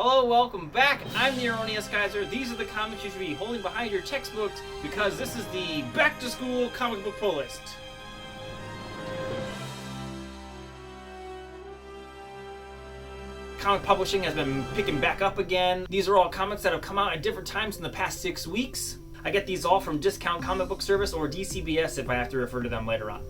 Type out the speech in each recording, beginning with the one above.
Hello, welcome back. I'm the Erroneous Kaiser. These are the comics you should be holding behind your textbooks because this is the back to school comic book pull list. Comic publishing has been picking back up again. These are all comics that have come out at different times in the past 6 weeks. I get these all from Discount Comic Book Service or DCBS if I have to refer to them later on.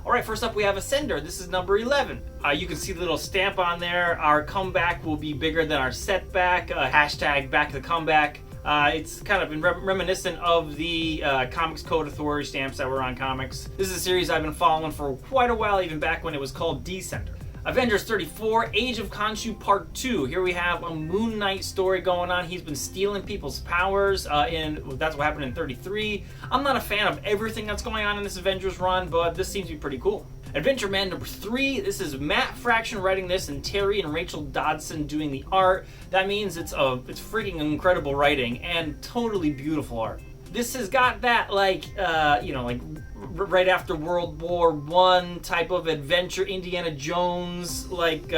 Alright, first up we have Ascender. This is number 11. You can see the little stamp on there. Our comeback will be bigger than our setback. Hashtag back the comeback. It's kind of been reminiscent of the Comics Code Authority stamps that were on comics. This is a series I've been following for quite a while, even back when it was called Descender. Avengers 34, Age of Khonshu Part 2. Here we have a Moon Knight story going on. He's been stealing people's powers, that's what happened in 33. I'm not a fan of everything that's going on in this Avengers run, but this seems to be pretty cool. Adventure Man number 3. This is Matt Fraction writing this and Terry and Rachel Dodson doing the art. That means it's freaking incredible writing and totally beautiful art. This has got that like right after World War I type of adventure, Indiana Jones like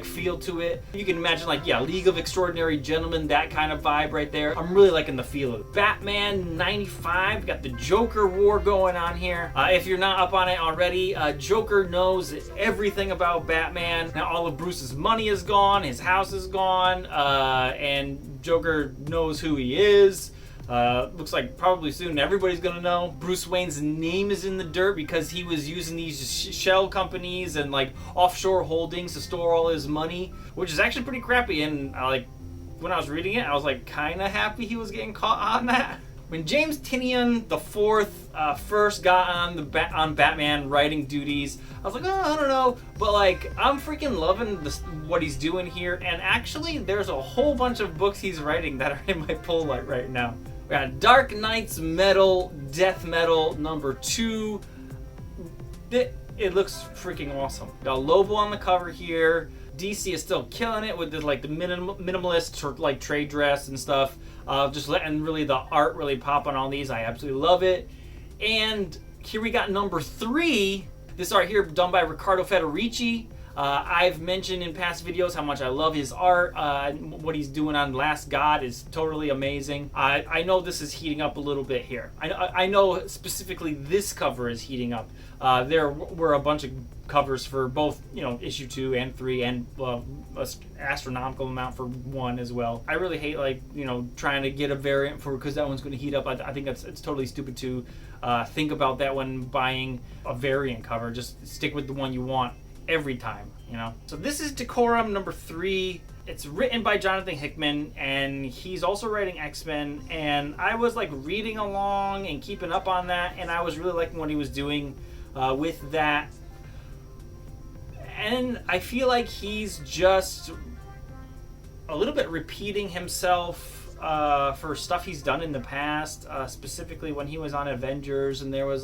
feel to it. You can imagine League of Extraordinary Gentlemen, that kind of vibe right there. I'm really liking the feel of it. Batman 95, got the Joker war going on here. If you're not up on it already, Joker knows everything about Batman. Now all of Bruce's money is gone, his house is gone, and Joker knows who he is. Looks like probably soon everybody's gonna know. Bruce Wayne's name is in the dirt because he was using these shell companies and offshore holdings to store all his money, which is actually pretty crappy. And when I was reading it, I was kind of happy he was getting caught on that. When James Tynion IV first got on Batman writing duties, I was like, oh, I don't know, but I'm freaking loving what he's doing here. And actually, there's a whole bunch of books he's writing that are in my pull right now. We got Dark Knight's Metal, Death Metal number 2. It looks freaking awesome. Got Lobo on the cover here. DC is still killing it with the minimalist trade dress and stuff. Just letting really the art really pop on all these. I absolutely love it. And here we got number 3. This art here done by Riccardo Federici. I've mentioned in past videos how much I love his art. What he's doing on Last God is totally amazing. I know this is heating up a little bit here. I know specifically this cover is heating up. There were a bunch of covers for both, issue 2 and 3, and an astronomical amount for 1 as well. I really hate trying to get a variant because that one's going to heat up. I think it's totally stupid to think about that when buying a variant cover. Just stick with the one you want every time, So this is Decorum number 3. It's written by Jonathan Hickman, and he's also writing X-Men, and I was reading along and keeping up on that, and I was really liking what he was doing with that. And I feel like he's just a little bit repeating himself for stuff he's done in the past, specifically when he was on Avengers, and there was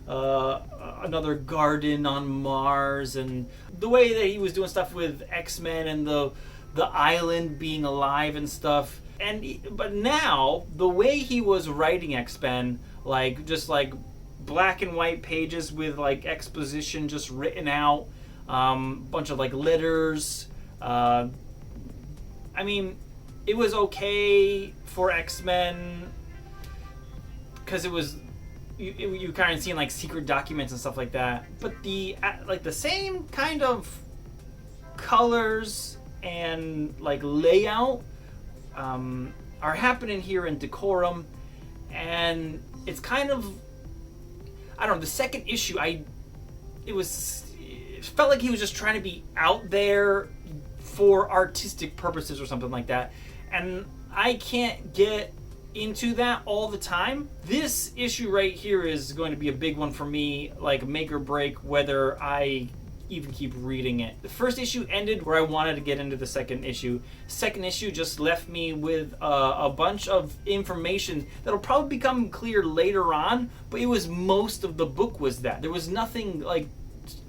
another garden on Mars, and the way that he was doing stuff with X-Men and the island being alive and stuff. But now the way he was writing X-Men, just black and white pages with exposition just written out, bunch of letters. I mean, it was okay for X-Men because it was you kind of seeing secret documents and stuff like that, but the same kind of colors and layout are happening here in Decorum, and it's kind of, I don't know, the second issue it felt like he was just trying to be out there for artistic purposes or something like that, and I can't get into that all the time. This issue right here is going to be a big one for me, make or break whether I even keep reading it. The first issue ended where I wanted to get into the second issue. Second issue just left me with a bunch of information that'll probably become clear later on, but it was most of the book was that. There was nothing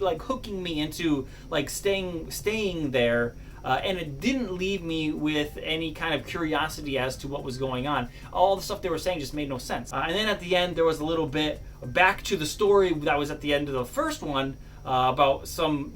hooking me into staying there. And it didn't leave me with any kind of curiosity as to what was going on. All the stuff they were saying just made no sense. And then at the end, there was a little bit back to the story that was at the end of the first one, about some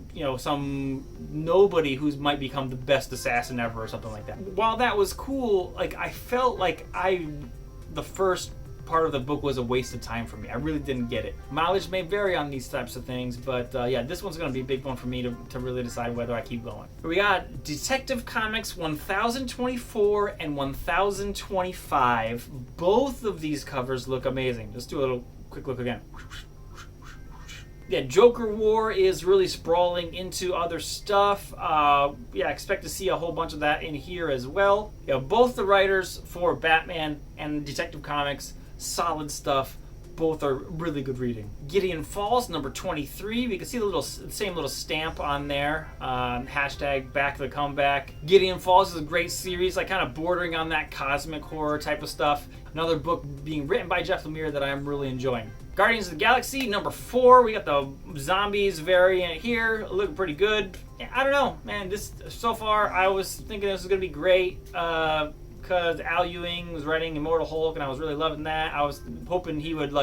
nobody who might become the best assassin ever or something like that. While that was cool, like I felt like the first part of the book was a waste of time for me. I really didn't get it. Mileage may vary on these types of things, but yeah, this one's going to be a big one for me to really decide whether I keep going. We got Detective Comics 1024 and 1025. Both of these covers look amazing. Let's do a little quick look again. Yeah, Joker War is really sprawling into other stuff. Yeah, expect to see a whole bunch of that in here as well. Yeah, both the writers for Batman and Detective Comics, solid stuff. Both are really good reading. Gideon Falls, number 23. We can see the same little stamp on there. Hashtag back the comeback. Gideon Falls is a great series, like kind of bordering on that cosmic horror type of stuff. Another book being written by Jeff Lemire that I'm really enjoying. Guardians of the Galaxy, number 4. We got the zombies variant here. Looking pretty good. Yeah, I don't know, man. This so far, I was thinking this was gonna be great because Al Ewing was writing Immortal Hulk, and I was really loving that. I was hoping he would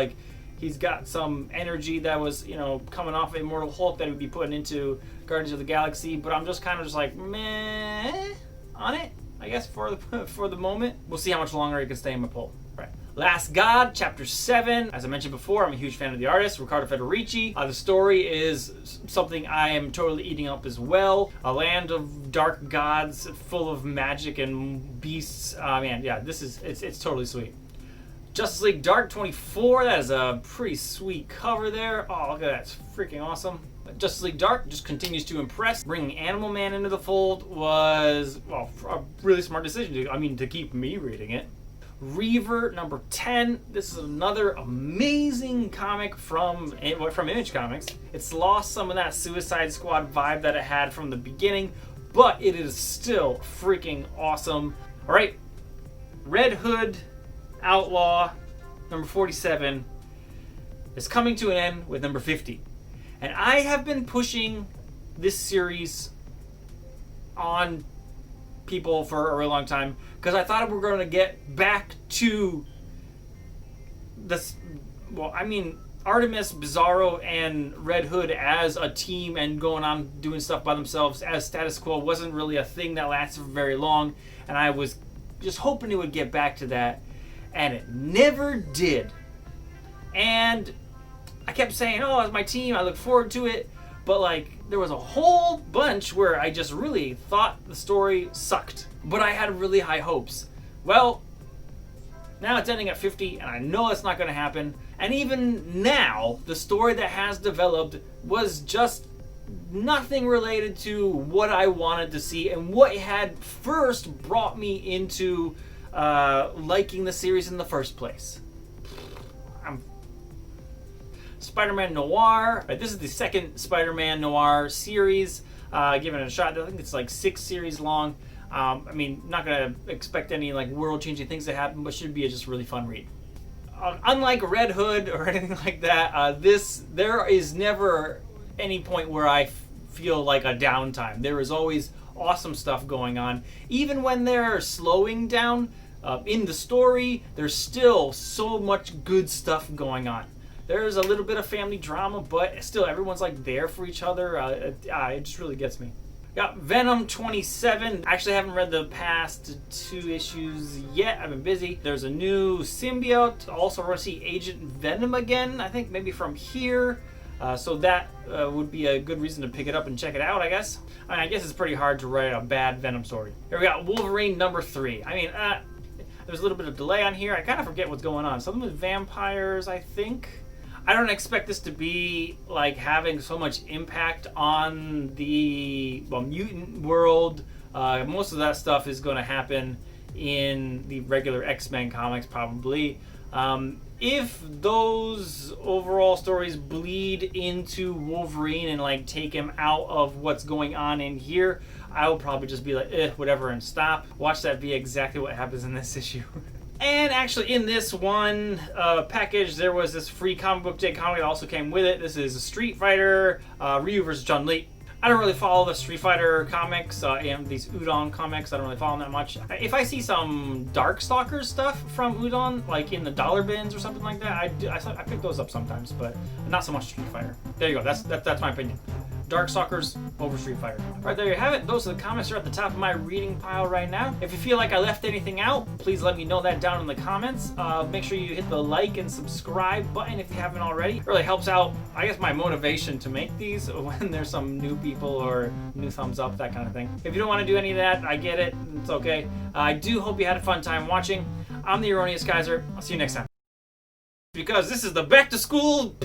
he's got some energy that was coming off of Immortal Hulk that he would be putting into Guardians of the Galaxy. But I'm just kind of like meh on it, I guess for the moment. We'll see how much longer he can stay in my poll. Right. Last God, Chapter 7. As I mentioned before, I'm a huge fan of the artist, Riccardo Federici. The story is something I am totally eating up as well. A land of dark gods full of magic and beasts. Man, yeah, it's totally sweet. Justice League Dark 24. That is a pretty sweet cover there. Oh, look at that. It's freaking awesome. Justice League Dark just continues to impress. Bringing Animal Man into the fold was, well, a really smart decision to keep me reading it. Reaver, number 10. This is another amazing comic from Image Comics. It's lost some of that Suicide Squad vibe that it had from the beginning, but it is still freaking awesome. All right, Red Hood Outlaw, number 47, is coming to an end with number 50. And I have been pushing this series on people for a really long time because I thought we were going to get back to this. Well, I mean, Artemis, Bizarro, and Red Hood as a team and going on doing stuff by themselves as status quo wasn't really a thing that lasted for very long, and I was just hoping it would get back to that, and it never did. And I kept saying, oh, it's my team, I look forward to it. But there was a whole bunch where I just really thought the story sucked. But I had really high hopes. Well, now it's ending at 50, and I know it's not going to happen. And even now, the story that has developed was just nothing related to what I wanted to see and what had first brought me into liking the series in the first place. Spider-Man Noir. This is the second Spider-Man Noir series. Giving it a shot. I think it's 6 series long. I mean, not gonna expect any world-changing things to happen, but should be a just really fun read. Unlike Red Hood or anything like that, there is never any point where I feel like a downtime. There is always awesome stuff going on. Even when they're slowing down in the story, there's still so much good stuff going on. There's a little bit of family drama, but still everyone's there for each other. It just really gets me. Got Venom 27. I actually haven't read the past 2 issues yet. I've been busy. There's a new symbiote. Also want to see Agent Venom again. I think maybe from here. So that would be a good reason to pick it up and check it out, I guess. I guess it's pretty hard to write a bad Venom story. Here we got Wolverine number 3. I mean, there's a little bit of delay on here. I kind of forget what's going on. Something with vampires, I think. I don't expect this to be having so much impact on the mutant world. Most of that stuff is going to happen in the regular X-Men comics probably. If those overall stories bleed into Wolverine and take him out of what's going on in here, I will probably just be whatever and stop. Watch that be exactly what happens in this issue. And actually in this one package, there was this free comic book day comic that also came with it. This is Street Fighter Ryu vs. Chun-Li. I don't really follow the Street Fighter comics and these Udon comics. I don't really follow them that much. If I see some Darkstalkers stuff from Udon, like in the dollar bins or something like that, I pick those up sometimes, but not so much Street Fighter. There you go. That's my opinion. Darkstalkers over Street Fighter. Alright, there you have it. Those are the comments that are at the top of my reading pile right now. If you feel like I left anything out, please let me know that down in the comments. Make sure you hit the like and subscribe button if you haven't already. It really helps out, I guess, my motivation to make these when there's some new people or new thumbs up, that kind of thing. If you don't want to do any of that, I get it. It's okay. I do hope you had a fun time watching. I'm the Erroneous Kaiser. I'll see you next time. Because this is the back to school.